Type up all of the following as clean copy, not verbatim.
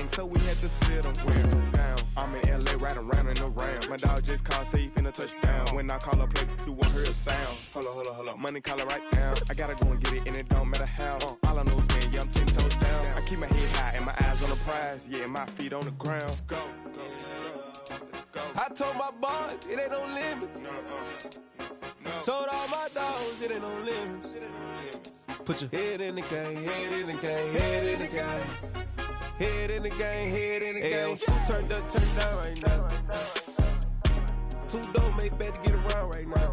gang, so we had to sit him down. I'm in LA riding round and around. My dog just called, say he finna touchdown. When I call a play, you won't hear a sound. Hold up, money call it right now. I gotta go and get it, and it don't matter how. All I know is win, yeah, I'm 10 toes down. I keep my head high and my eyes on the prize. Yeah, my feet on the ground. Let's go. I told my boys, it ain't no limits. Told all my dogs, it ain't no limits. Put your head in the game, head in the game, head in the game. Head in the game, head in the game. Two turned up, turned down right now. Two don't make bad to get around right now.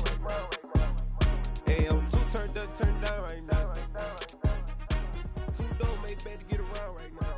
Hey, two turned up, turned down right now. Two don't make bad to get around right now.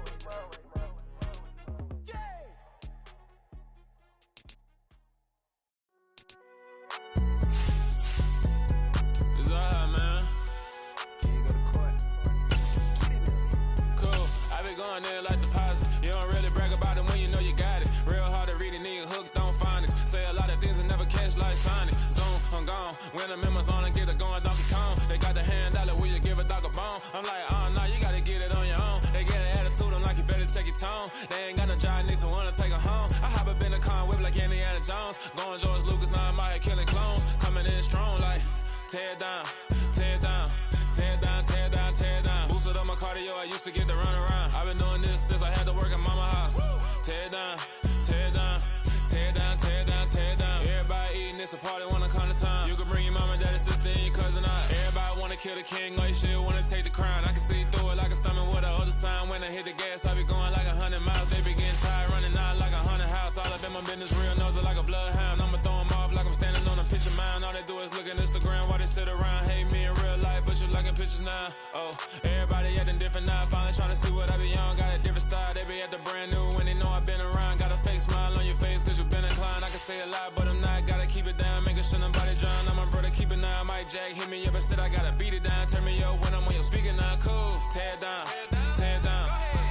Going there like deposit. You don't really brag about it when you know you got it. Real hard to read a nigga hooked on finance. Say a lot of things and never catch like Sonic. Zoom, I'm gone. When the members on and get it going Donkey Kong. They got the hand dollar, will you give a dog a bone? I'm like, oh no, you gotta get it on your own. They get an attitude, I'm like, you better check your tone. They ain't got no job, need someone to take her home. I hop up in the car and whip like Indiana Jones. Going George Lucas, now I'm out here killing clones. Coming in strong like, tear down, tear down. Tear down, tear down, tear down. Boosted up my cardio, I used to get to run around. I've been doing this since I had to work at mama house. Tear down, tear down, tear down, tear down, tear down. Everybody eating, it's a party when I come to time. You can bring your mama, daddy, sister, and your cousin out. Everybody wanna kill the king, like shit, wanna take the crown. I can see through it like a stomach with a other sign. When I hit the gas, I be going like 100 miles. They be getting tired, running out like 100 house. All up in my business, real nose like a bloodhound. I'ma throw them off like I'm standing on a picture mound. All they do is look at Instagram while they sit around. Hate me in real life, but you liking pictures now. Oh, everybody acting different now. Finally trying to see what I be on. Got a different style, they be at the brand new when they know I've been around. Got a fake smile on your face cause you been inclined. I can say a lot, but I'm not. Gotta keep it down, making sure nobody drown. I'm my brother, keep it now. Mike Jack hit me up and said I gotta beat it down. Turn me up when I'm on your speaker now. Cool, tear down, tear down,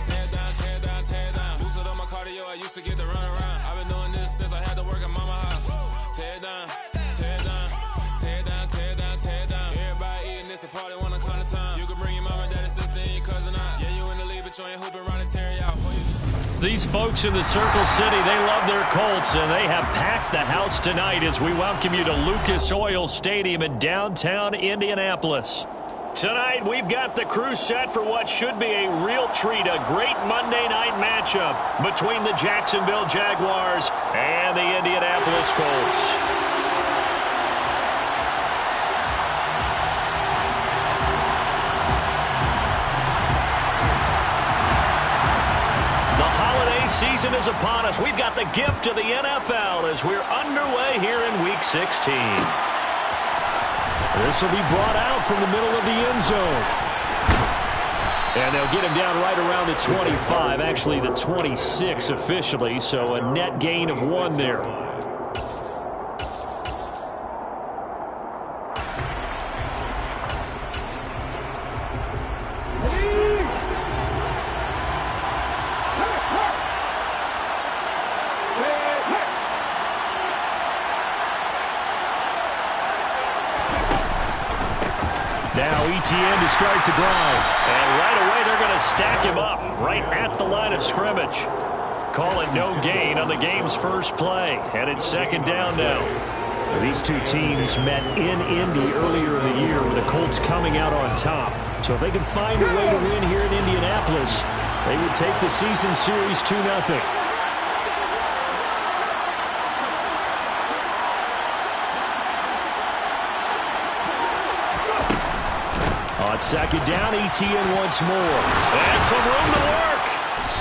tear down, tear down, tear down. Boosted up my cardio, I used to get to run around. I've been doing this since I had to work at mama house. Tear down, tear down, tear down, tear down, tear down. Everybody eating, it's a party when I come to time. You can bring your mama, daddy, sister, and your cousin out. Yeah, you in the league, but you ain't hooping around and tear you out. These folks in the Circle City, they love their Colts, and they have packed the house tonight as we welcome you to Lucas Oil Stadium in downtown Indianapolis. Tonight, we've got the crew set for what should be a real treat, a great Monday night matchup between the Jacksonville Jaguars and the Indianapolis Colts. Season is upon us. We've got the gift of the NFL as we're underway here in Week 16. This will be brought out from the middle of the end zone. And they'll get him down right around the 25, actually the 26 officially, so a net gain of 1 there. ETN to start the drive. And right away, they're going to stack him up right at the line of scrimmage. Call it no gain on the game's first play. And it's second down now. So these two teams met in Indy earlier in the year with the Colts coming out on top. So if they can find a way to win here in Indianapolis, they would take the season series 2-0. On second down, ETN once more. And some room to work.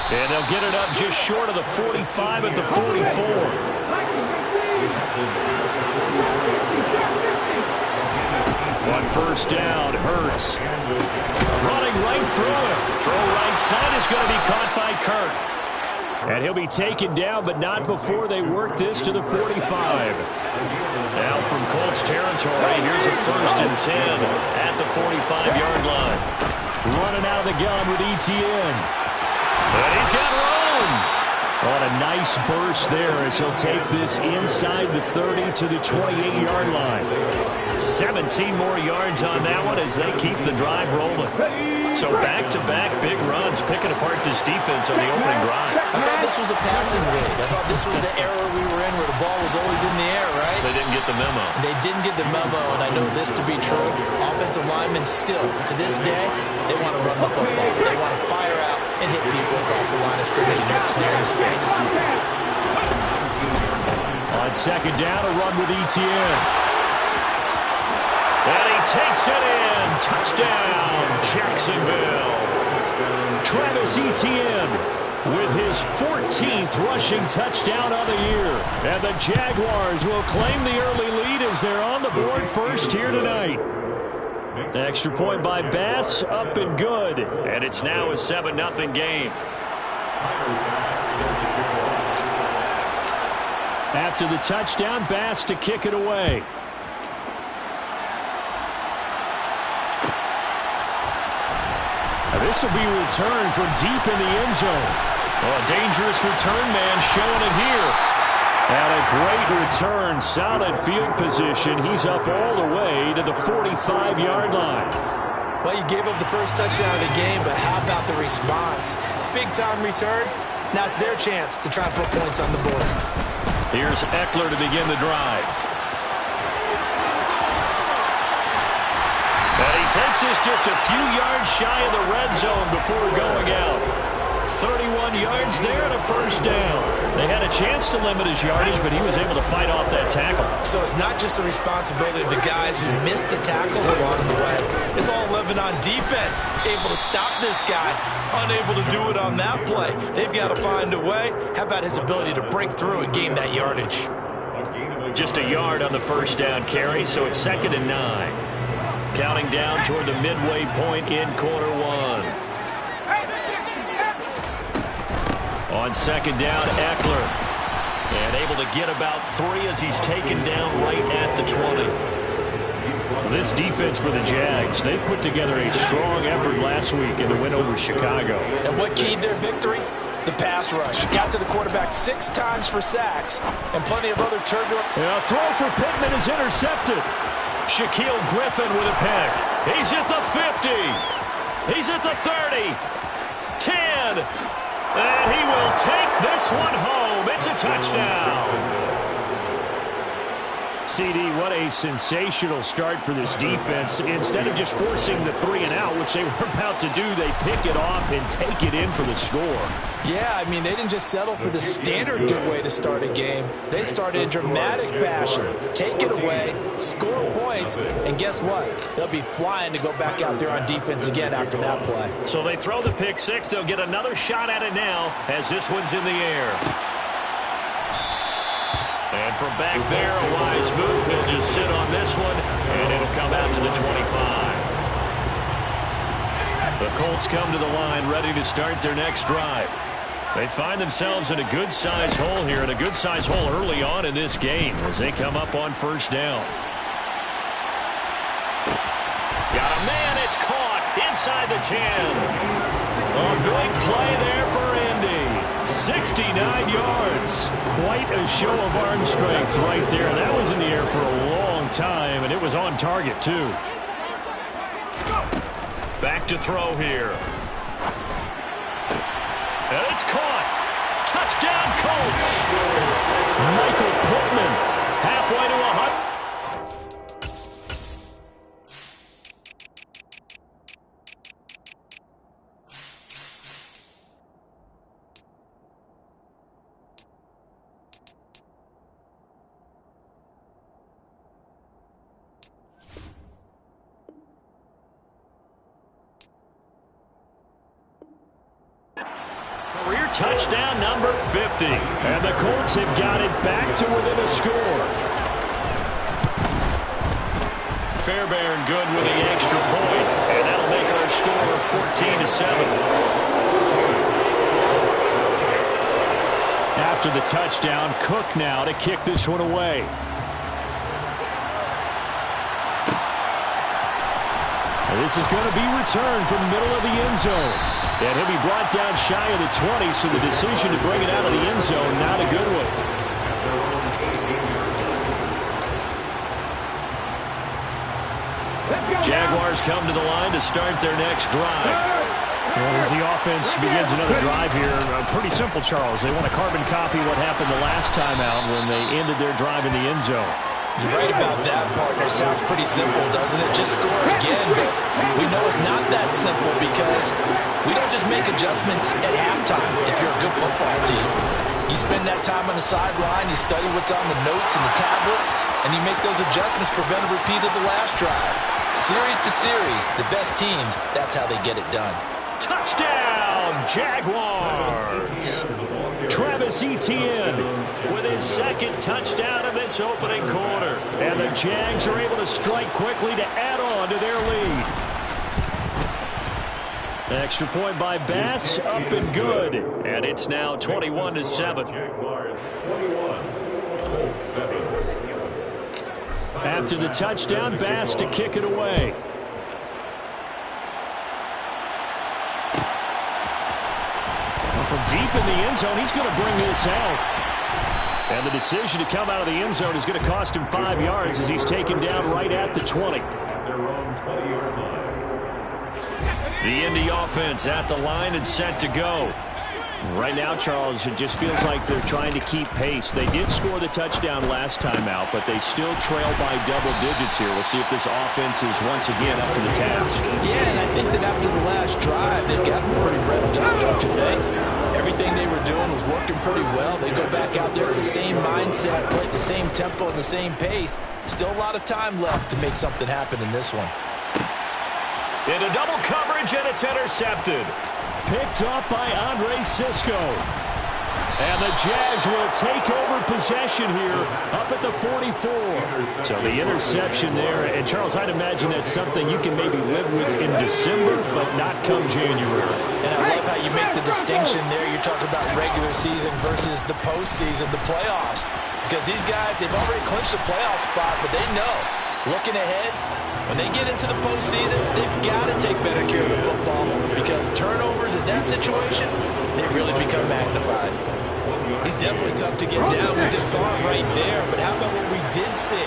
And they'll get it up just short of the 45 at the 44. On first down, Hurts. Running right through him. Throw right side is going to be caught by Kirk. And he'll be taken down, but not before they work this to the 45. Now from Colts territory, here's a 1st and 10 at the 45-yard line. Running out of the gun with ETN. And he's got room. On a nice burst there as he'll take this inside the 30 to the 28-yard line. 17 more yards on that one as they keep the drive rolling. So back-to-back big runs, picking apart this defense on the opening drive. I thought this was a passing league. I thought this was the era we were in where the ball was always in the air, right? They didn't get the memo. They didn't get the memo, and I know this to be true. Offensive linemen still, to this day, they want to run the football. They want to fire out and hit people across the line of scrimmage, and they're clearing space. On second down, a run with Etienne. And he takes it in. Touchdown, Jacksonville. Travis Etienne with his 14th rushing touchdown of the year. And the Jaguars will claim the early lead as they're on the board first here tonight. Extra point by Bass, up and good. And it's now a 7-0 game. After the touchdown, Bass to kick it away. This will be returned from deep in the end zone. Oh, a dangerous return man showing it here. And a great return, solid field position. He's up all the way to the 45-yard line. Well, you gave up the first touchdown of the game, but how about the response? Big-time return. Now it's their chance to try and put points on the board. Here's Eckler to begin the drive. And he takes this just a few yards shy of the red zone before going out. 31 yards there and a first down. They had a chance to limit his yardage, but he was able to fight off that tackle. So it's not just the responsibility of the guys who missed the tackles along the way. It's all living on defense. Able to stop this guy. Unable to do it on that play. They've got to find a way. How about his ability to break through and gain that yardage? Just a yard on the first down carry, so it's 2nd and 9. Counting down toward the midway point in quarter one. On second down, Eckler. And able to get about 3 as he's taken down right at the 20. This defense for the Jags, they put together a strong effort last week in the win over Chicago. And what keyed their victory? The pass rush. Got to the quarterback 6 times for sacks and plenty of other turbulent. A throw for Pittman is intercepted. Shaquille Griffin with a pick. He's at the 50. He's at the 30. 10. And he will take this one home. It's a touchdown. CD, what a sensational start for this defense. Instead of just forcing the 3 and out, which they were about to do, they pick it off and take it in for the score. Yeah, I mean, they didn't just settle for the standard good way to start a game. They started in dramatic fashion. Take it away, score points, and guess what? They'll be flying to go back out there on defense again after that play. So they throw the pick 6. They'll get another shot at it now as this one's in the air. And from back there, a wise move. He'll just sit on this one, and it'll come out to the 25. The Colts come to the line ready to start their next drive. They find themselves in a good-sized hole here, and a good-sized hole early on in this game as they come up on first down. Got a man, it's caught inside the 10. A big play there for Indy. 69 yards. Quite a show of arm strength right there. That was in the air for a long time, and it was on target, too. Back to throw here. And it's caught. Touchdown, Colts. Michael Pittman halfway to 100. Touchdown number 50. And the Colts have got it back to within a score. Fairbairn good with the extra point. And that'll make our score 14-7. After the touchdown, Cook now to kick this one away. And this is going to be returned from the middle of the end zone. And he'll be brought down shy of the 20, so the decision to bring it out of the end zone, not a good one. Let's go! Jaguars come to the line to start their next drive. Well, as the offense begins another drive here, pretty simple, Charles. They want to carbon copy what happened the last time out when they ended their drive in the end zone. You're right about that, partner. Sounds pretty simple, doesn't it? Just score again, but we know it's not that simple because we don't just make adjustments at halftime if you're a good football team. You spend that time on the sideline, you study what's on the notes and the tablets, and you make those adjustments, prevent a repeat of the last drive. Series to series, the best teams, that's how they get it done. Touchdown, Jaguars! Travis Etienne with his second touchdown of this opening quarter. And the Jags are able to strike quickly to add on to their lead. Extra point by Bass, up and good. And it's now 21-7. After the touchdown, Bass to kick it away. From deep in the end zone, he's going to bring this out. And the decision to come out of the end zone is going to cost him 5 yards as he's taken down right at the 20. The Indy offense at the line and set to go. Right now, Charles, it just feels like they're trying to keep pace. They did score the touchdown last time out, but they still trail by double digits here. We'll see if this offense is once again up to the task. Yeah, and I think that after the last drive, they've gotten pretty revved up, don't you think? Everything they were doing was working pretty well. They go back out there with the same mindset, play at the same tempo and the same pace. Still a lot of time left to make something happen in this one. Into double coverage, and it's intercepted. Picked up by Andre Cisco. And the Jags will take over possession here up at the 44. So the interception there. And, Charles, I'd imagine that's something you can maybe live with in December, but not come January. And I love how you make the distinction there. You're talking about regular season versus the postseason, the playoffs. Because these guys, they've already clinched a playoff spot, but they know, looking ahead, when they get into the postseason, they've got to take better care of the football because turnovers in that situation, they really become magnified. He's definitely tough to get down. We just saw it right there. But how about what we did see?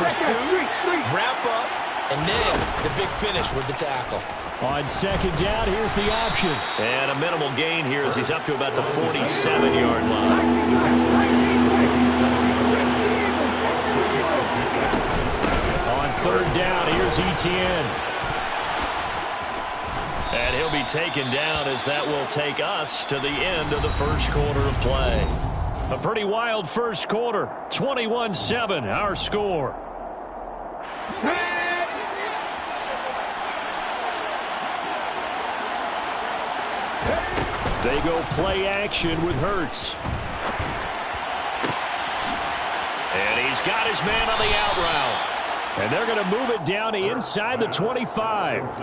Pursuit, wrap up, and then the big finish with the tackle. On second down, here's the option. And a minimal gain here as he's up to about the 47-yard line. Third down, here's Etienne. And he'll be taken down as that will take us to the end of the first quarter of play. A pretty wild first quarter. 21-7, our score. They go play action with Hurts. And he's got his man on the out route. And they're going to move it down inside the 25.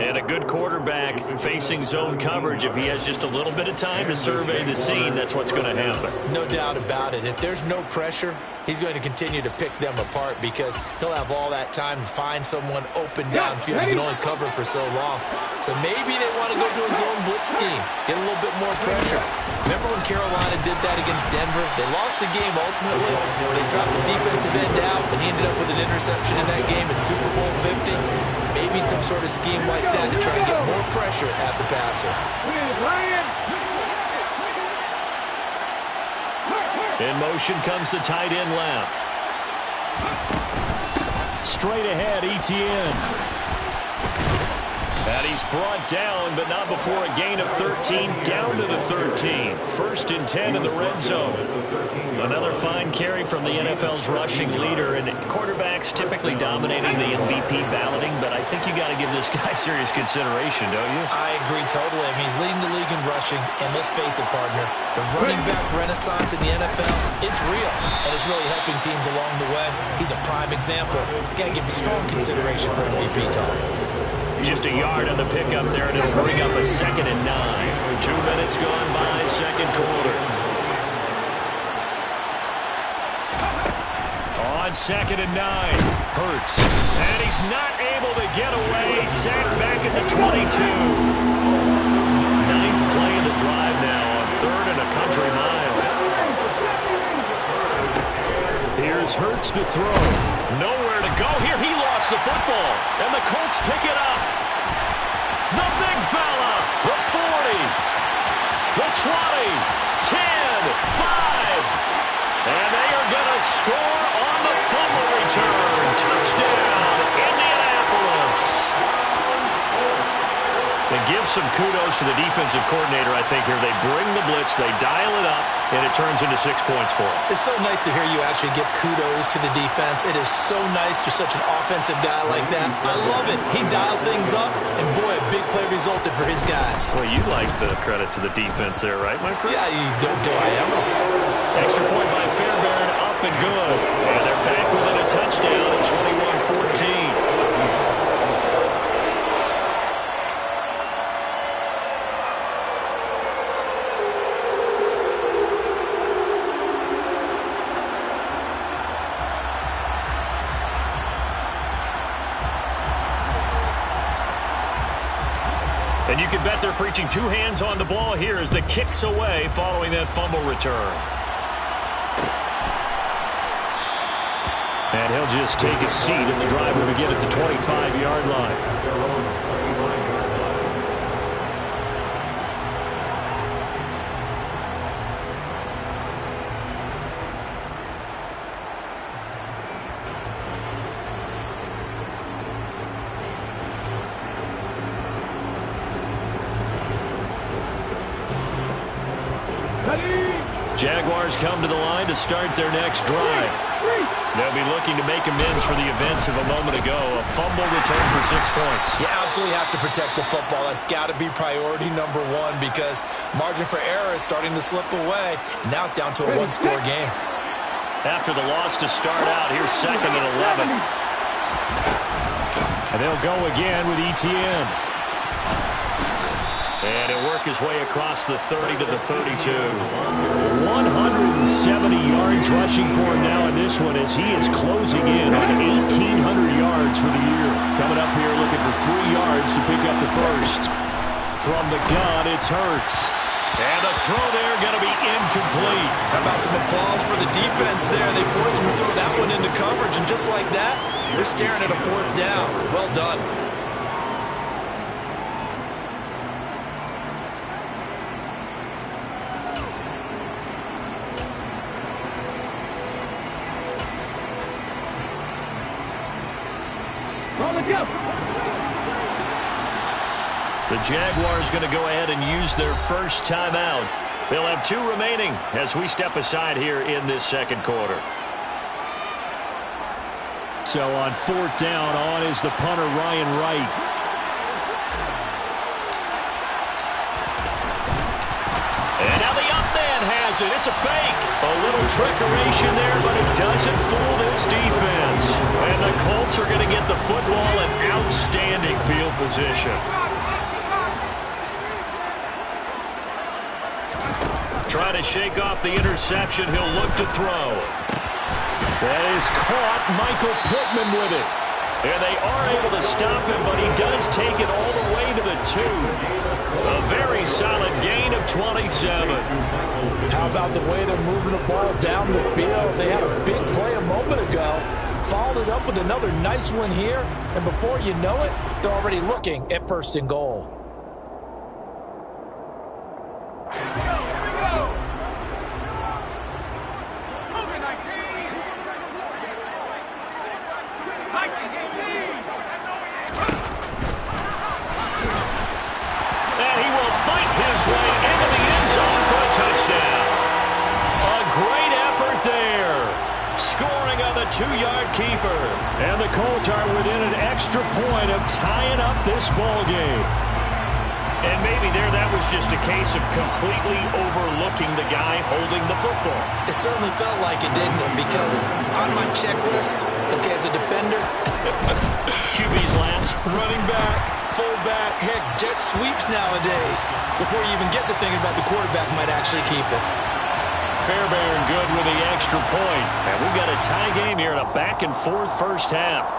And a good quarterback facing zone coverage. If he has just a little bit of time to survey the scene, that's what's going to happen. No doubt about it. If there's no pressure, he's going to continue to pick them apart because he'll have all that time to find someone open downfield. He can only cover for so long. So maybe they want to go to a zone blitz scheme, get a little bit more pressure. Remember when Carolina did that against Denver? They lost the game ultimately. They dropped the defensive end out, and he ended up with an interception in that game in Super Bowl 50. Maybe some sort of scheme like that to try and get more pressure at the passer. In motion comes the tight end left. Straight ahead, Etienne. And he's brought down, but not before a gain of 13, down to the 13. First and 10 in the red zone. Another fine carry from the NFL's rushing leader, and quarterbacks typically dominating the MVP balloting, but I think you got to give this guy serious consideration, don't you? I agree totally. I mean, he's leading the league in rushing, and let's face it, partner, the running back renaissance in the NFL, it's real, and it's really helping teams along the way. He's a prime example. You got to give him strong consideration for MVP talk. Just a yard on the pickup there, and it'll bring up a 2nd and 9. 2 minutes gone by, second quarter. On 2nd and 9, Hurts. And he's not able to get away. Sacked back at the 22. 9th play of the drive now on 3rd and a country mile. Here's Hurts to throw. Nowhere to go here. He lost the football. And the Colts pick it up. The big fella. The 40. The 20. 10. 5. And they are going to score on the fumble return. Touchdown, Indianapolis. And give some kudos to the defensive coordinator, I think, here. They bring the blitz, they dial it up, and it turns into 6 points for them. It's so nice to hear you actually give kudos to the defense. It is so nice you're such an offensive guy like that. I love it. He dialed things up, and boy, a big play resulted for his guys. Well, you like the credit to the defense there, right, my friend? Yeah, you don't do I ever. Extra point by Fairbairn, up and good. And they're back within a touchdown at 21-14. And you can bet they're preaching two hands on the ball here as the kick's away following that fumble return. And he'll just take a seat, and the drive will begin at the 25-yard line. Jaguars come to the line to start their next drive. They'll be looking to make amends for the events of a moment ago. A fumble return for 6 points. You absolutely have to protect the football. That's got to be priority number one because margin for error is starting to slip away. And now it's down to a one-score game. After the loss to start out, here's 2nd and 11. And they'll go again with Etienne. And he'll work his way across the 30 to the 32. 170 yards rushing for him now in this one as he is closing in on 1,800 yards for the year. Coming up here looking for 3 yards to pick up the first. From the gun, it's Hurts. And the throw there going to be incomplete. How about some applause for the defense there? They forced him to throw that one into coverage, and just like that, they're staring at a 4th down. Well done. The Jaguars going to go ahead and use their first timeout. They'll have 2 remaining as we step aside here in this second quarter. So on 4th down, on is the punter, Ryan Wright. And now the up man has it. It's a fake. A little trickeration there, but it doesn't fool this defense. And the Colts are going to get the football in outstanding field position. Trying to shake off the interception. He'll look to throw. That is caught. Michael Pittman with it. And they are able to stop him, but he does take it all the way to the 2. A very solid gain of 27. How about the way they're moving the ball down the field? They had a big play a moment ago. Followed it up with another nice one here. And before you know it, they're already looking at 1st and goal. Two-yard keeper. And the Colts are within an extra point of tying up this ball game. And maybe that was just a case of completely overlooking the guy holding the football. It certainly felt like it, didn't it? Because on my checklist, okay, as a defender, QB's last. Running back, fullback, heck, jet sweeps nowadays. Before you even get to thinking about the quarterback might actually keep it. Fairbairn good with the extra point. And we've got a tie game here in a back-and-forth first half.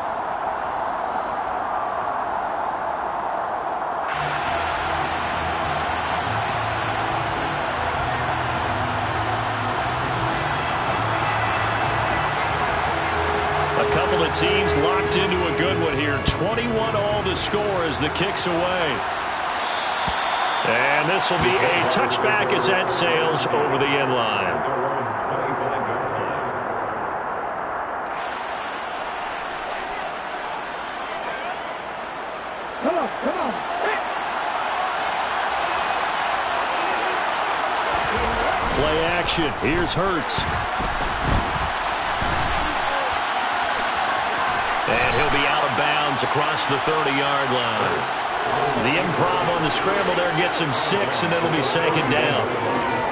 teams locked into a good one here. 21-all the score as the kick's away. And this will be a touchback as that sails over the end line. Come on. Play action. Here's Hurts. And he'll be out of bounds across the 30-yard line. The improv on the scramble there gets him 6, and it'll be second down.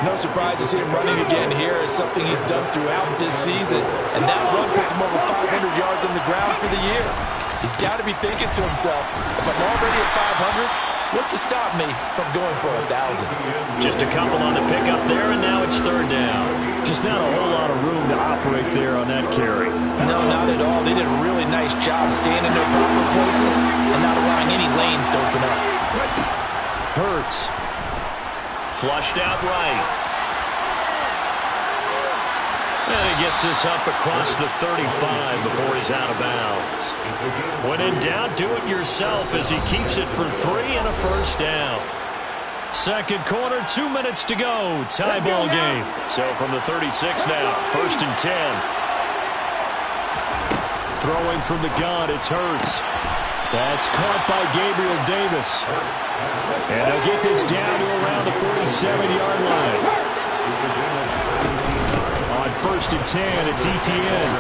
No surprise to see him running again here. It's something he's done throughout this season. And that run puts him over 500 yards on the ground for the year. He's got to be thinking to himself, if I'm already at 500, what's to stop me from going for 1,000? Just a couple on the pickup there, and now it's third down. Just not a whole lot of room to operate there on that carry. No, not at all. They did a really nice job staying in their proper places and not allowing any lanes to open up. Hurts. Flushed out right. And he gets this up across the 35 before he's out of bounds. When in doubt, do it yourself as he keeps it for 3 and a first down. Second quarter, 2 minutes to go. Tie ball game. So from the 36 now, first and 10. Throwing from the gun, it's Hurts. That's caught by Gabriel Davis. And they'll get this down to around the 47-yard line. On first and 10, it's ETN.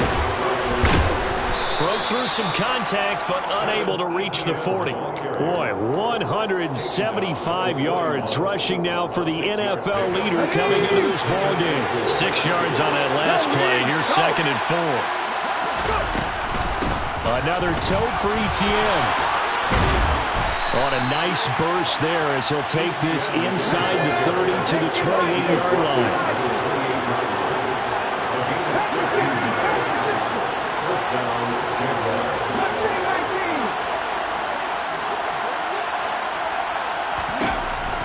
Broke through some contact, but unable to reach the 40. Boy, 175 yards rushing now for the NFL leader coming into this ball game. 6 yards on that last play. Here's second and 4. Another tote for ETN. On a nice burst there as he'll take this inside the 30 to the 28-yard line.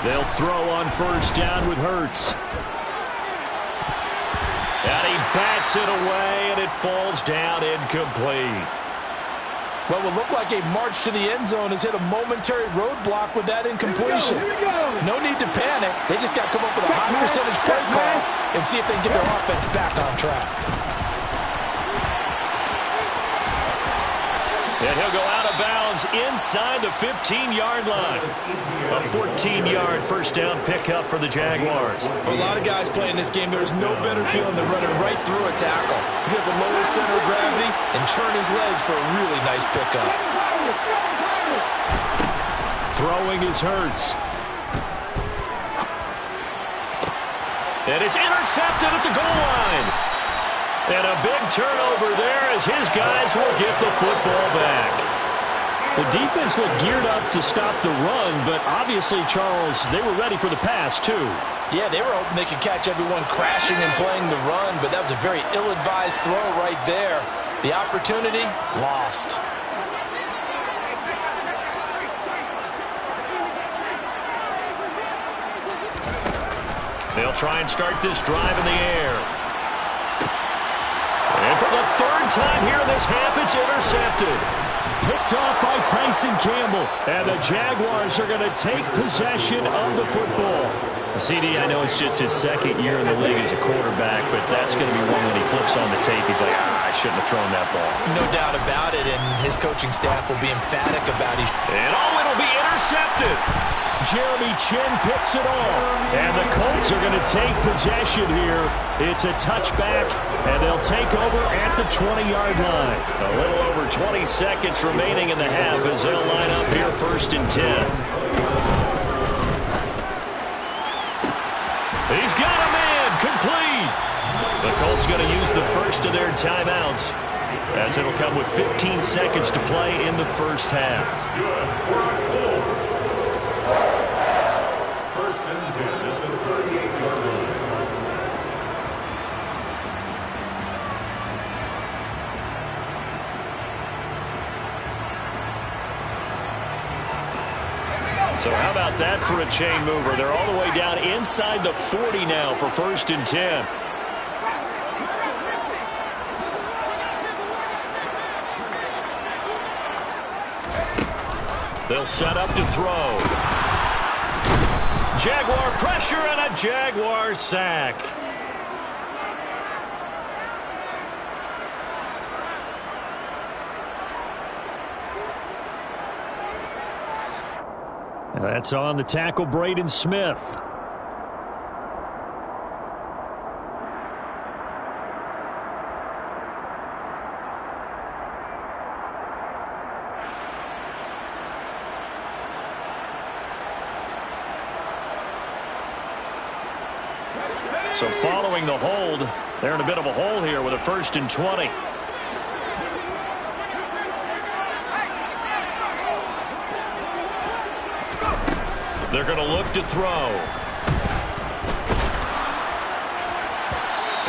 They'll throw on first down with Hurts. And he bats it away, and it falls down incomplete. What will look like a march to the end zone has hit a momentary roadblock with that incompletion. No need to panic. They just got to come up with a high percentage play call and see if they can get their offense back on track. And he'll go out of bounds inside the 15-yard line. A 14-yard first down pickup for the Jaguars. For a lot of guys playing this game, there's no better feeling than running right through a tackle. He's able to lower his center of gravity and churn his legs for a really nice pickup. Throwing his Hurts. And it's intercepted at the goal line. And a big turnover there as his guys will get the football back. The defense looked geared up to stop the run, but obviously, Charles, they were ready for the pass, too. Yeah, they were hoping they could catch everyone crashing and playing the run, but that was a very ill-advised throw right there. The opportunity, lost. They'll try and start this drive in the air. And for the third time here in this half, it's intercepted. Picked off by Tyson Campbell. And the Jaguars are going to take possession of the football. CD, I know it's just his second year in the league as a quarterback, but that's going to be one when he flips on the tape. He's like, I shouldn't have thrown that ball. No doubt about it, and his coaching staff will be emphatic about it. And it'll be intercepted. Jeremy Chin picks it off. And the Colts are going to take possession here. It's a touchback, and they'll take over at the 20-yard line. A little over 20 seconds remaining in the half as they'll line up here first and 10. He's got a man, complete. The Colts going to use the first of their timeouts as it'll come with 15 seconds to play in the first half. First and 10 at the 38-yard line. So how about that for a chain mover? They're all the way down inside the 40 now for first and 10. They'll set up to throw. Jaguar pressure and a Jaguar sack. That's on the tackle, Braden Smith. So following the hold, they're in a bit of a hole here with a 1st and 20. They're going to look to throw.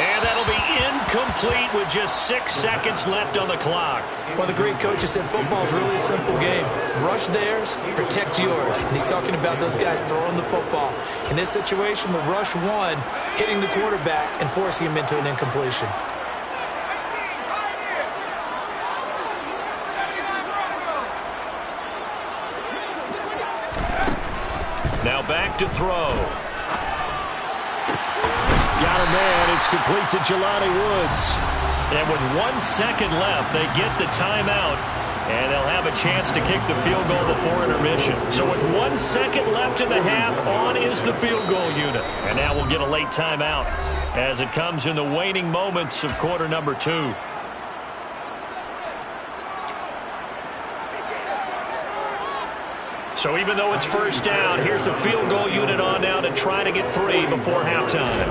And that'll be incomplete with just 6 seconds left on the clock. One of the great coaches said football is really a simple game. Rush theirs, protect yours. And he's talking about those guys throwing the football. In this situation, the rush one, hitting the quarterback and forcing him into an incompletion. Now back to throw. Got a man. It's complete to Jelani Woods. And with 1 second left, they get the timeout. And they'll have a chance to kick the field goal before intermission. So with 1 second left in the half, on is the field goal unit. And now we'll get a late timeout as it comes in the waning moments of quarter number 2. So even though it's 1st down, here's the field goal unit on now to try to get 3 before halftime.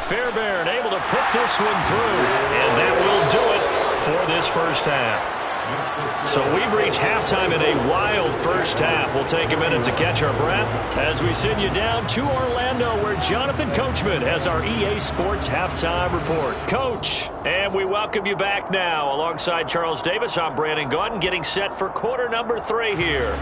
Fairbairn able to put this one through, and that will do it for this 1st half. So we've reached halftime in a wild 1st half. We'll take a minute to catch our breath as we send you down to Orlando, where Jonathan Coachman has our EA Sports Halftime Report. Coach, and we welcome you back now. Alongside Charles Davis, I'm Brandon Gaudin, getting set for quarter number 3 here.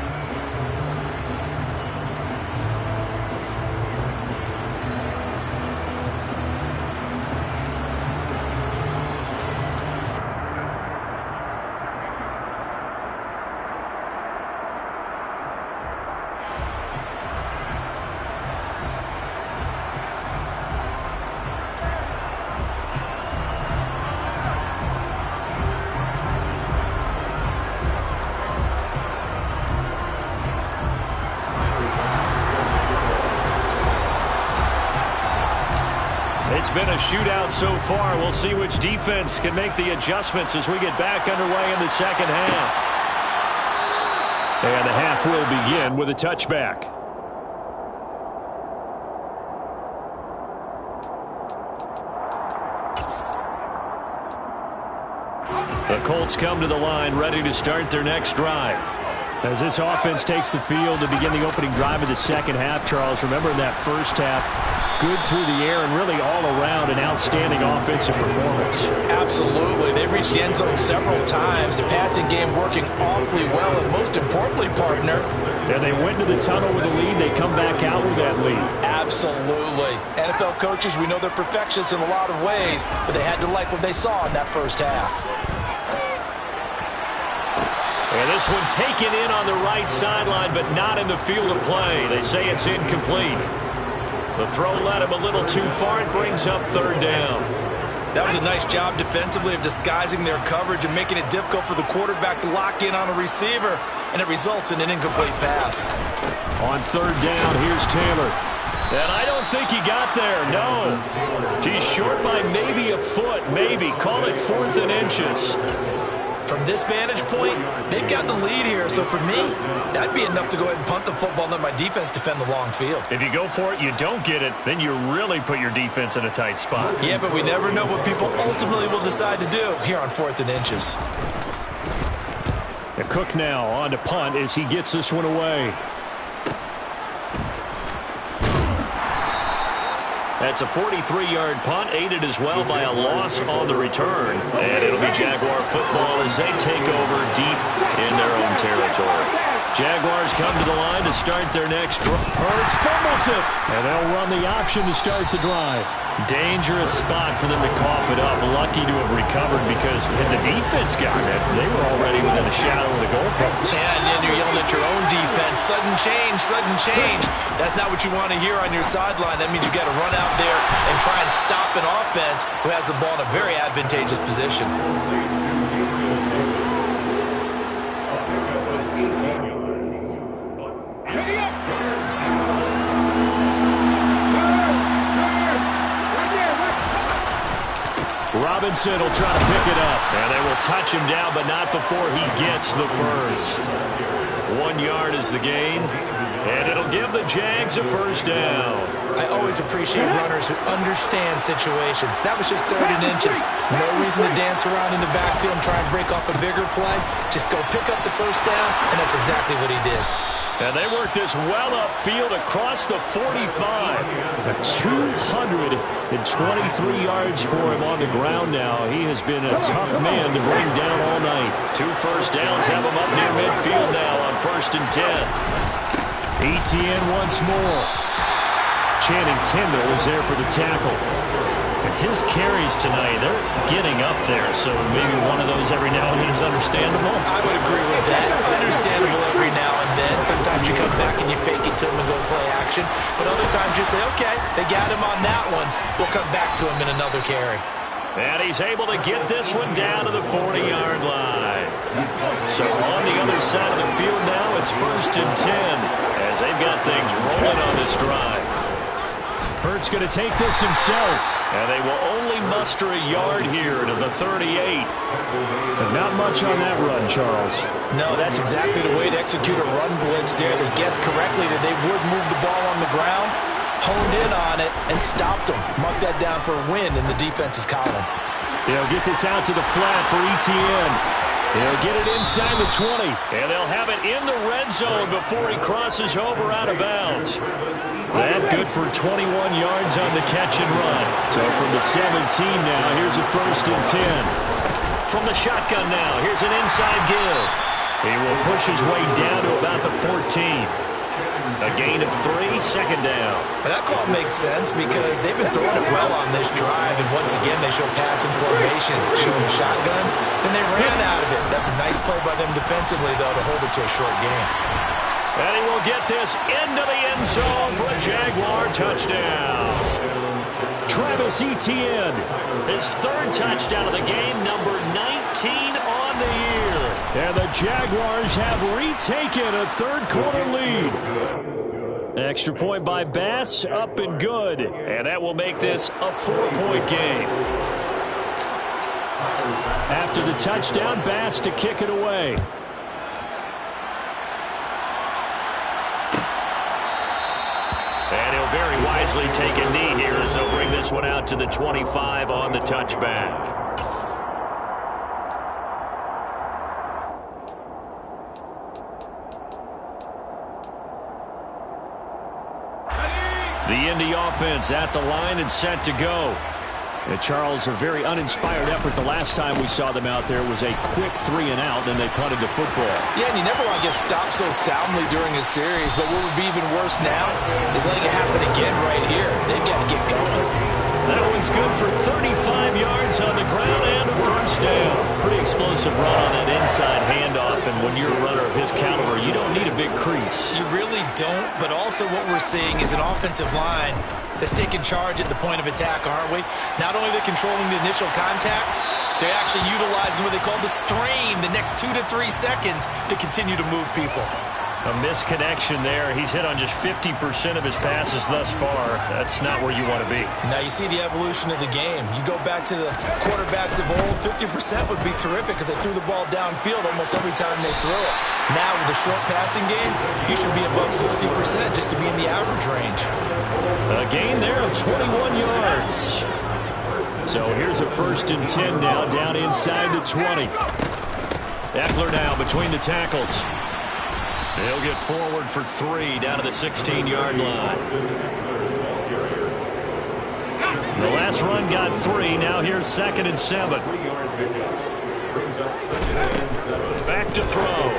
It's been a shootout so far. We'll see which defense can make the adjustments as we get back underway in the 2nd half. And the half will begin with a touchback. The Colts come to the line ready to start their next drive. As this offense takes the field to begin the opening drive of the 2nd half, Charles, remember in that 1st half, good through the air and really all around an outstanding offensive performance. Absolutely. They reached the end zone several times. The passing game working awfully well, and most importantly, partner. And they went into the tunnel with a lead. They come back out with that lead. Absolutely. NFL coaches, we know they're perfectionists in a lot of ways, but they had to like what they saw in that 1st half. And this one taken in on the right sideline, but not in the field of play. They say it's incomplete. The throw led him a little too far. It brings up 3rd down. That was a nice job defensively of disguising their coverage and making it difficult for the quarterback to lock in on a receiver, and it results in an incomplete pass. On 3rd down, here's Taylor. And I don't think he got there, no. He's short by maybe a foot, maybe. Call it 4th and inches. From this vantage point, they've got the lead here, so for me, that'd be enough to go ahead and punt the football and let my defense defend the long field. If you go for it, you don't get it, then you really put your defense in a tight spot. Yeah, but we never know what people ultimately will decide to do here on 4th and inches. And Cook now on to punt as he gets this one away. That's a 43-yard punt, aided as well by a loss on the return. And it'll be Jaguar football as they take over deep in their own territory. Jaguars come to the line to start their next drive. Hurts fumbles it, and they'll run the option to start the drive. Dangerous spot for them to cough it up. Lucky to have recovered because had the defense gotten it, they were already within a shadow of the goalpost. Yeah, and then you're yelling at your own defense. Sudden change, sudden change. That's not what you want to hear on your sideline. That means you got to run out there and try and stop an offense who has the ball in a very advantageous position. Robinson will try to pick it up, and they will touch him down, but not before he gets the first. 1 yard is the gain, and it'll give the Jags a first down. I always appreciate runners who understand situations. That was just 3rd and inches. No reason to dance around in the backfield and try and break off a bigger play. Just go pick up the first down, and that's exactly what he did. And they work this well upfield across the 45. 223 yards for him on the ground now. He has been a tough man to bring down all night. 2 first downs have him up near midfield now on 1st and 10. ETN once more. Channing Tindall is there for the tackle. And his carries tonight, they're getting up there, so maybe one of those every now and then is understandable. I would agree with that. Understandable every now and then. Sometimes you come back and you fake it to him and go play action. But other times you say, okay, they got him on that one. We'll come back to him in another carry. And he's able to get this one down to the 40-yard line. So on the other side of the field now, it's 1st and 10 as they've got things rolling on this drive. Hurts going to take this himself, and they will only muster a yard here to the 38. But not much on that run, Charles. No, that's exactly the way to execute a run blitz there. They guessed correctly that they would move the ball on the ground, honed in on it, and stopped them. Mark that down for a win in the defense's column. They'll get this out to the flat for ETN. He'll get it inside the 20, and they'll have it in the red zone before he crosses over out of bounds. That good for 21 yards on the catch and run. So from the 17 now, here's a 1st and 10. From the shotgun now, here's an inside give. He will push his way down to about the 14. A gain of 3, 2nd down. But that call makes sense because they've been throwing it well on this drive, and once again they show passing formation, showing shotgun, then they ran out of it. That's a nice play by them defensively, though, to hold it to a short game. And he will get this into the end zone for a Jaguar touchdown. Travis Etienne, his 3rd touchdown of the game, number 19 on the year. And the Jaguars have retaken a 3rd quarter lead. Extra point by Bass, up and good. And that will make this a 4-point game. After the touchdown, Bass to kick it away. And he'll very wisely take a knee here as they'll bring this one out to the 25 on the touchback. The Indy offense at the line and set to go. And Charles, a very uninspired effort the last time we saw them out there was a quick 3 and out, and they punted the football. Yeah, and you never want to get stopped so soundly during a series, but what would be even worse now is letting it happen again right here. They've got to get going. That one's good for 35 yards on the ground and a 1st down. Pretty explosive run on that inside handoff, and when you're a runner of his caliber, you don't need a big crease. You really don't, but also what we're seeing is an offensive line that's taking charge at the point of attack, aren't we? Not only are they controlling the initial contact, they're actually utilizing what they call the stream, the next 2 to 3 seconds to continue to move people. A misconnection there. He's hit on just 50% of his passes thus far. That's not where you want to be. Now you see the evolution of the game. You go back to the quarterbacks of old, 50% would be terrific because they threw the ball downfield almost every time they throw it. Now with the short passing game, you should be above 60% just to be in the average range. A gain there of 21 yards. So here's a 1st and 10 now down inside the 20. Eckler now between the tackles. He'll get forward for 3 down to the 16-yard line. The last run got 3. Now here's 2nd and 7. Back to throw.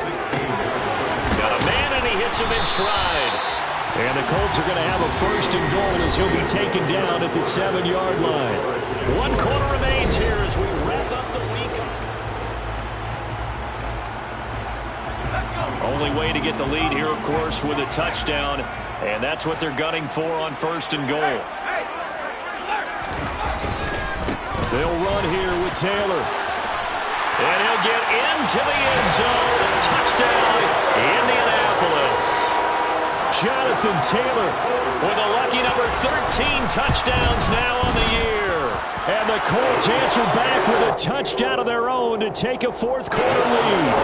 Got a puts him in stride. And the Colts are going to have a 1st and goal as he'll be taken down at the 7-yard line. 1 quarter remains here as we wrap up the week. Only way to get the lead here, of course, with a touchdown. And that's what they're gunning for on 1st and goal. They'll run here with Taylor. And he'll get into the end zone. Touchdown, Indianapolis. Jonathan Taylor with a lucky number 13 touchdowns now on the year. And the Colts answer back with a touchdown of their own to take a 4th quarter lead.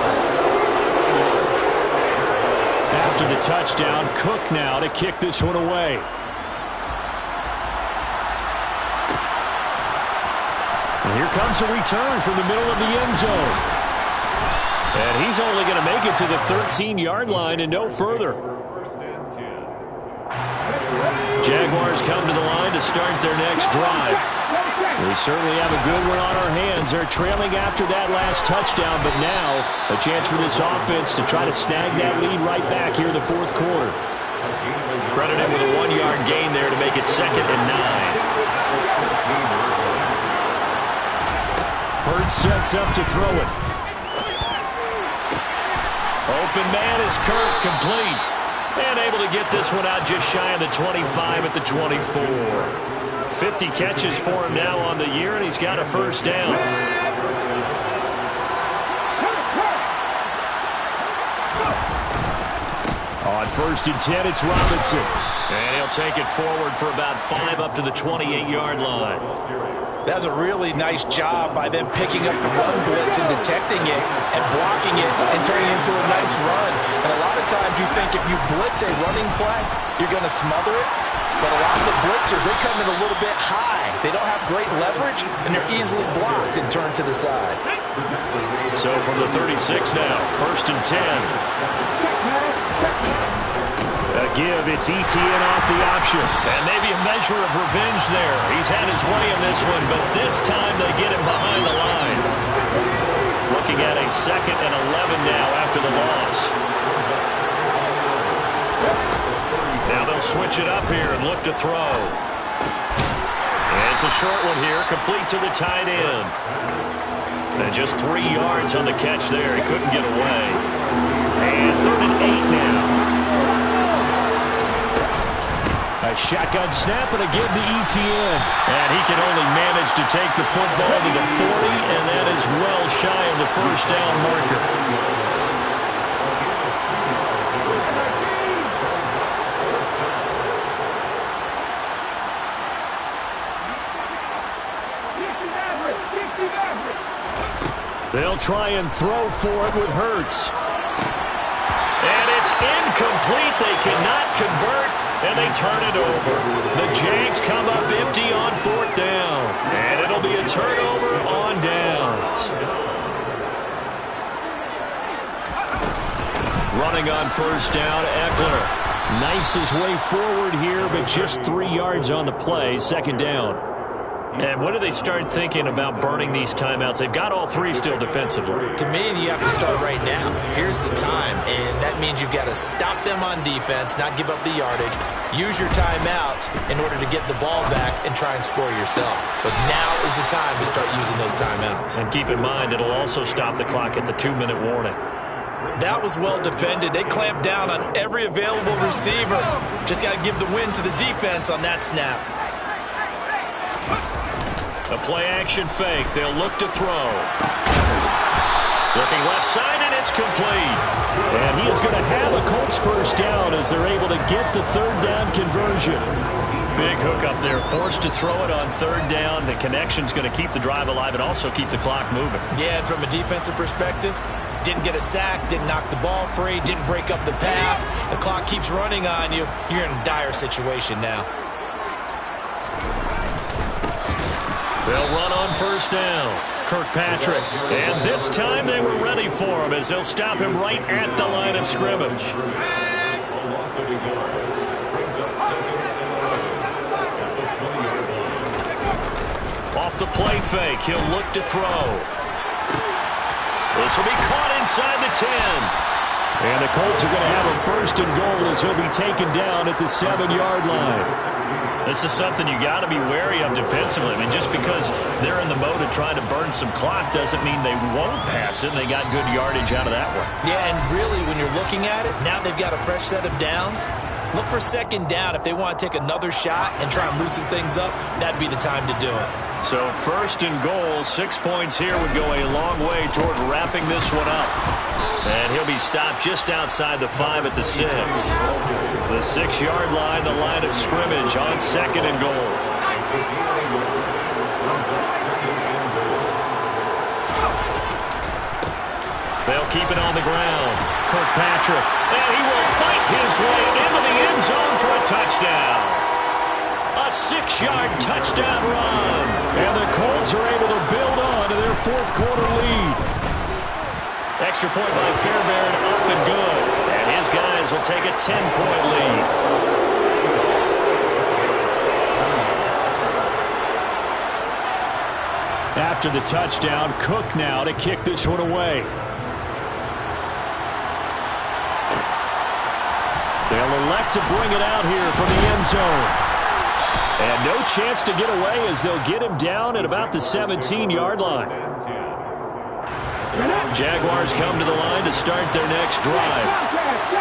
After the touchdown, Cook now to kick this one away. And here comes a return from the middle of the end zone. And he's only going to make it to the 13-yard line and no further. Jaguars come to the line to start their next drive. We certainly have a good one on our hands. They're trailing after that last touchdown, but now a chance for this offense to try to snag that lead right back here in the 4th quarter. Credit him with a 1-yard gain there to make it 2nd and 9. Hurts sets up to throw it. Open man is Kirk, complete. And able to get this one out just shy of the 25 at the 24. 50 catches for him now on the year, and he's got a 1st down. On 1st and 10, it's Robinson. And he'll take it forward for about 5 up to the 28-yard line. That's a really nice job by them picking up the run blitz and detecting it and blocking it and turning it into a nice run. And a lot of times you think if you blitz a running play, you're going to smother it. But a lot of the blitzers, they come in a little bit high. They don't have great leverage, and they're easily blocked and turned to the side. So from the 36 now, 1st and 10. A give, it's ETN off the option. And maybe a measure of revenge there. He's had his way in this one, but this time they get him behind the line. Looking at a 2nd and 11 now after the loss. Now they'll switch it up here and look to throw. And it's a short one here, complete to the tight end. And just 3 yards on the catch there. He couldn't get away. And 3rd and 8 now. A shotgun snap and a give to ETN. And he can only manage to take the football to the 40, and that is well shy of the 1st down marker. They'll try and throw for it with Hurts. And it's incomplete. They cannot convert, and they turn it over. The Jags come up empty on 4th down. And it'll be a turnover on downs. Running on 1st down, Eckler knifes his way forward here, but just 3 yards on the play, 2nd down. And when do they start thinking about burning these timeouts? They've got all 3 still defensively. To me, you have to start right now. Here's the time, and that means you've got to stop them on defense, not give up the yardage, use your timeouts in order to get the ball back and try and score yourself. But now is the time to start using those timeouts. And keep in mind, it'll also stop the clock at the 2-minute warning. That was well defended. They clamped down on every available receiver. Just got to give the win to the defense on that snap. A play-action fake. They'll look to throw. Looking left side, and it's complete. And he is going to have a Colts 1st down as they're able to get the 3rd down conversion. Big hook up there. Forced to throw it on 3rd down. The connection's going to keep the drive alive and also keep the clock moving. Yeah, and from a defensive perspective, didn't get a sack, didn't knock the ball free, didn't break up the pass. The clock keeps running on you. You're in a dire situation now. They'll run on 1st down. Kirkpatrick. And this time they were ready for him as they'll stop him right at the line of scrimmage. Off the play fake, he'll look to throw. This will be caught inside the 10. And the Colts are going to have a 1st and goal as he'll be taken down at the 7-yard line. This is something you got to be wary of defensively. I mean, just because they're in the mode of trying to burn some clock doesn't mean they won't pass it, and they got good yardage out of that one. Yeah, and really, when you're looking at it, now they've got a fresh set of downs. Look for 2nd down. If they want to take another shot and try and loosen things up, that'd be the time to do it. So 1st and goal, 6 points here would go a long way toward wrapping this one up. And he'll be stopped just outside the 5 at the 6. The 6-yard line, the line of scrimmage on 2nd and goal. They'll keep it on the ground. Kirkpatrick, and he will fight his way into the end zone for a touchdown. A 6-yard touchdown run. And the Colts are able to build on to their 4th quarter lead. Extra point by Fairbairn, up and good. And his guys will take a 10-point lead. After the touchdown, Cook now to kick this one away. They'll elect to bring it out here from the end zone. And no chance to get away as they'll get him down at about the 17-yard line. Jaguars come to the line to start their next drive.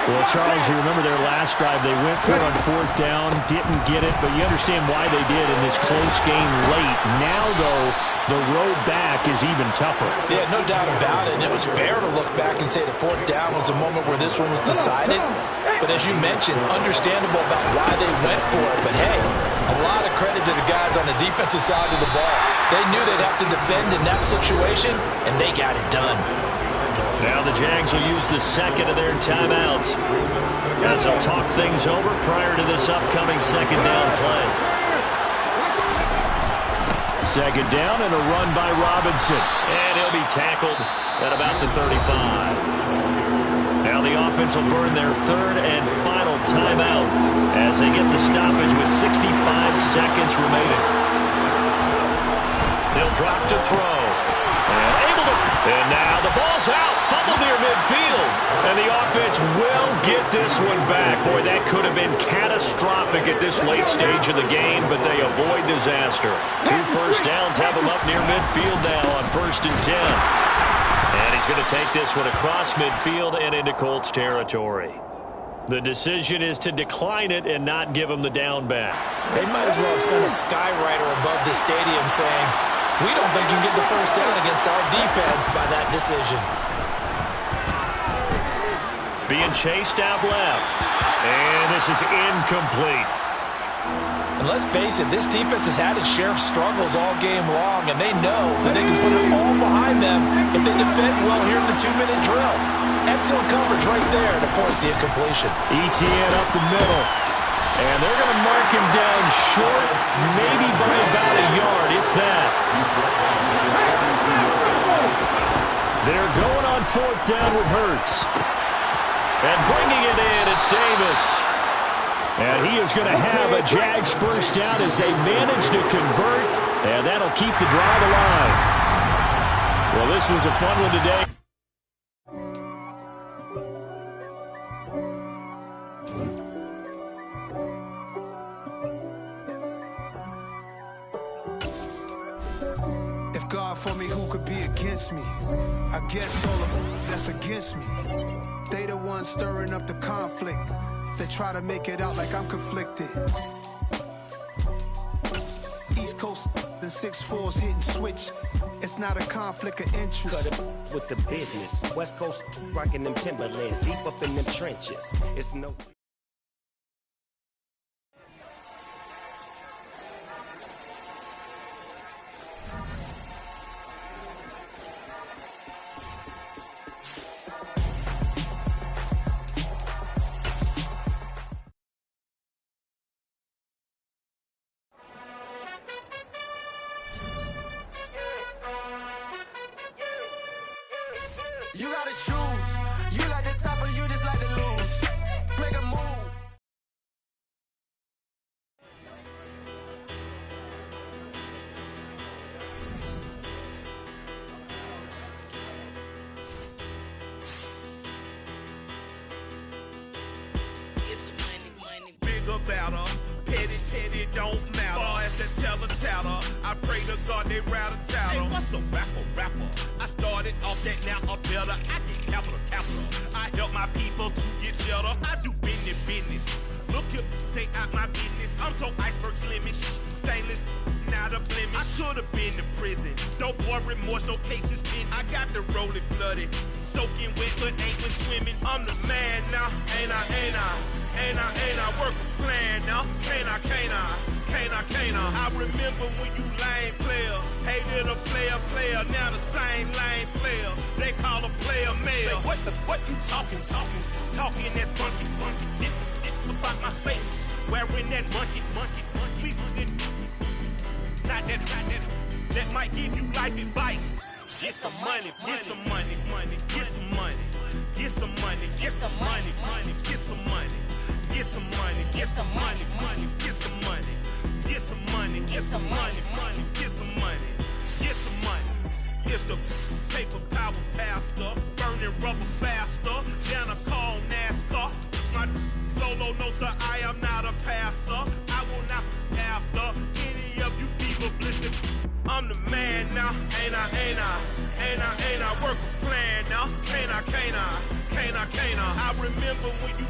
Well, Charles, you remember their last drive. They went for it on 4th down, didn't get it, but you understand why they did in this close game late. Now, though, the road back is even tougher. Yeah, no doubt about it. And it was fair to look back and say the 4th down was a moment where this one was decided. But as you mentioned, understandable about why they went for it. But, hey, a lot of credit to the guys on the defensive side of the ball. They knew they'd have to defend in that situation, and they got it done. Now the Jags will use the 2nd of their timeouts as they'll talk things over prior to this upcoming 2nd down play. 2nd down and a run by Robinson. And he'll be tackled at about the 35. Now the offense will burn their 3rd and final timeout as they get the stoppage with 65 seconds remaining. They'll drop to throw. And now the ball's out. Fumble near midfield. And the offense will get this one back. Boy, that could have been catastrophic at this late stage of the game, but they avoid disaster. 2 first downs have them up near midfield now on 1st and 10. And he's going to take this one across midfield and into Colts territory. The decision is to decline it and not give him the down back. They might as well have sent a skywriter above the stadium saying, we don't think you can get the 1st down against our defense by that decision. Being chased out left. And this is incomplete. And let's face it, this defense has had its share of struggles all game long, and they know that they can put it all behind them if they defend well here in the 2-minute drill. Excellent coverage right there to force the incompletion. ETN up the middle. And they're going to mark him down short, maybe by about a yard, if that. They're going on 4th down with Hurts. And bringing it in, it's Davis. And he is going to have a Jags 1st down as they manage to convert, and that'll keep the drive alive. Well, this was a fun one today. God for me, who could be against me? I guess all of them that's against me. They the ones stirring up the conflict. They try to make it out like I'm conflicted. East Coast, the 6'4s hitting switch. It's not a conflict of interest. Cut it with the business. West Coast rocking them Timberlands, deep up in them trenches. It's no. You gotta choose. You like the top or you just like to lose. Make a move. the God, they rattle tattle. Hey, what's a rapper? I started off that, now I'm better. I get capital. I help my people to get cheddar. I do business. Look here, stay out my business. I'm so iceberg slimish, stainless, not a blemish. I should've been in prison. Don't boy remorse, no cases pinned. I got the rolling flooded, soaking wet, but ain't been swimming. I'm the man now, ain't I work a plan now, can't I? I remember when you lame player, hated a player, now the same lame player. They call a player mayor. Say, what you talking that funky, about my face, wearing that monkey, not that might give you life advice. Get some money, get some money, get some money, get some money, get some money, get some money, get some money, get some money, get some money, get some money, get some money, get some money, get some money. It's the paper power pastor, burning rubber faster, down a call NASCAR. My solo, no sir, I am not a passer. I will not after any of you fever blistered. I'm the man now, ain't I? Work a plan now, can't I? I remember when you